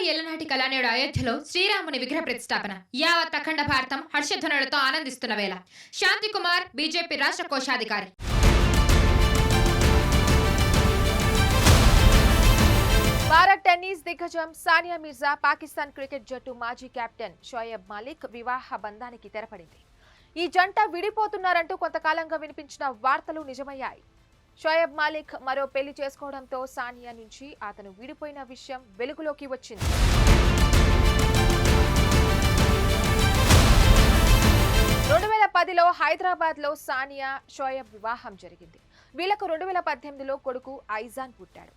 ఏళ్లనాటి కళానేడు అయోధ్యలో శ్రీరాముని విగ్రహ ప్రతిష్టాపన. యావత్ అఖండ భారతం హర్షధ్వనులతో ఆనందిస్తున్న వేళ. శాంతి కుమార్, బీజేపీ రాష్ట్ర కోశాధికారి. భారత్ టెన్నిస్ దిగ్గజం సానియా మిర్జా పాకిస్తాన్ క్రికెట్ జట్టు మాజీ కెప్టెన్ షోయబ్ మాలిక్ వివాహ బంధానికి తెరపడింది. ఈ జంట విడిపోతున్నారంటూ కొంతకాలంగా వినిపించిన వార్తలు నిజమయ్యాయి. షోయబ్ మాలిక్ మరో పెళ్లి చేసుకోవడంతో సానియా నుంచి అతను విడిపోయిన విషయం వెలుగులోకి వచ్చింది. 2010లో హైదరాబాద్లో సానియా షోయబ్ వివాహం జరిగింది. వీళ్లకు 2018లో కొడుకు ఐజాన్ పుట్టాడు.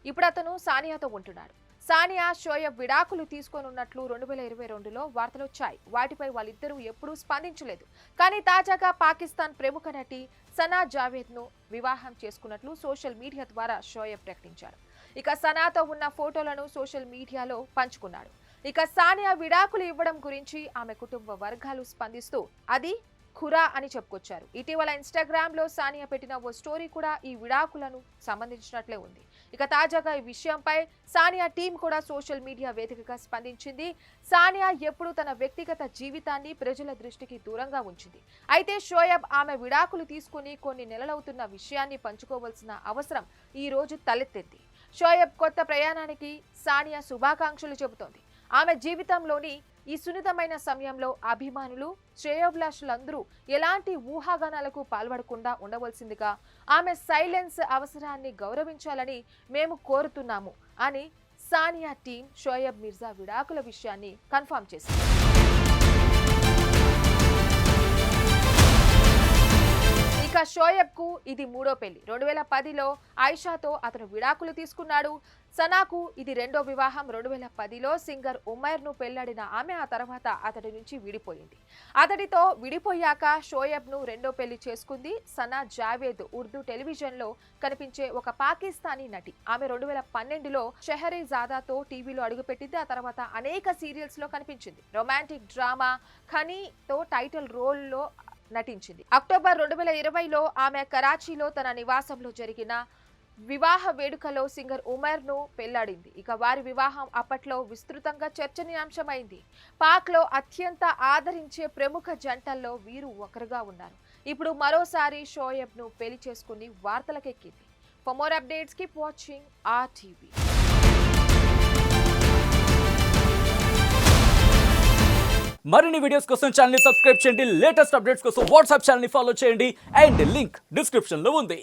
ఇప్పుడు అతను సానియాతో ఉంటున్నాడు. సానియా షోయబ్ విడాకులు తీసుకోనున్నట్లు 2022లో వార్తలొచ్చాయి. వాటిపై వాళ్ళిద్దరూ ఎప్పుడూ స్పందించలేదు. కానీ తాజాగా పాకిస్తాన్ ప్రముఖ నటి సనా జావేద్ను వివాహం చేసుకున్నట్లు సోషల్ మీడియా ద్వారా షోయబ్ ప్రకటించారు. ఇక సనాతో ఉన్న ఫోటోలను సోషల్ మీడియాలో పంచుకున్నాడు. ఇక సానియా విడాకులు ఇవ్వడం గురించి ఆమె కుటుంబ వర్గాలు స్పందిస్తూ అది ఖురా అని చెప్పుకొచ్చారు. ఇటీవల ఇన్స్టాగ్రామ్ లో సానియా పెట్టిన ఓ స్టోరీ కూడా ఈ విడాకులను సంబంధించినట్లే ఉంది. ఇక తాజాగా ఈ విషయంపై సానియా టీం కూడా సోషల్ మీడియా వేదికగా స్పందించింది. సానియా ఎప్పుడూ తన వ్యక్తిగత జీవితాన్ని ప్రజల దృష్టికి దూరంగా ఉంచింది. అయితే షోయబ్ ఆమె విడాకులు తీసుకుని కొన్ని నెలలవుతున్న విషయాన్ని పంచుకోవాల్సిన అవసరం ఈ రోజు తలెత్తింది. షోయబ్ కొత్త ప్రయాణానికి సానియా శుభాకాంక్షలు చెబుతోంది. ఆమె జీవితంలోని ఈ సున్నితమైన సమయంలో అభిమానులు, శ్రేయోభిలాషులందరూ ఎలాంటి ఊహాగానాలకు పాల్పడకుండా ఉండవలసిందిగా ఆమె సైలెన్స్ అవసరాన్ని గౌరవించాలని మేము కోరుతున్నాము అని సానియా టీం షోయబ్ మిర్జా విడాకుల విషయాన్ని కన్ఫర్మ్ చేసింది. ఇక షోయబ్ కు ఇది మూడో పెళ్లి. 2010లో ఆయిషాతో అతను విడాకులు తీసుకున్నాడు. సనాకు ఇది రెండో వివాహం. 2010లో సింగర్ ఉమైర్ ను పెళ్లాడిన ఆమె ఆ తర్వాత అతడి నుంచి విడిపోయింది. అతడితో విడిపోయాక షోయబ్ ను రెండో పెళ్లి చేసుకుంది. సనా జావేద్ ఉర్దూ టెలివిజన్ లో కనిపించే ఒక పాకిస్తానీ నటి. ఆమె 2012లో షెహరీజాదాతో టీవీలో అడుగుపెట్టింది. ఆ తర్వాత అనేక సీరియల్స్ లో కనిపించింది. రొమాంటిక్ డ్రామా ఖనీతో టైటిల్ రోల్ లో నటించింది. అక్టోబర్ 2020లో ఆమె కరాచీలో తన నివాసంలో జరిగిన వివాహ వేడుకలో సింగర్ ఉమైర్ ను పెళ్లాడింది. ఇక వారి వివాహం అప్పట్లో విస్తృతంగా చర్చనీయాంశమైంది. పాక్ లో అత్యంత ఆదరించే ప్రముఖ జంటల్లో వీరు ఒకరుగా ఉన్నారు. ఇప్పుడు మరోసారి షోయబ్ ను పెళ్లి చేసుకుని వార్తలకెక్కింది. For more updates keep watching RTV. మరిన్ని వీడియోస్ కోసం ఛానల్ ని సబ్స్క్రైబ్ చేయండి. లేటెస్ట్ అప్డేట్స్ కోసం వాట్సాప్ ఛానల్ ని ఫాలో చేయండి. అండ్ లింక్ డిస్క్రిప్షన్ లో ఉంది.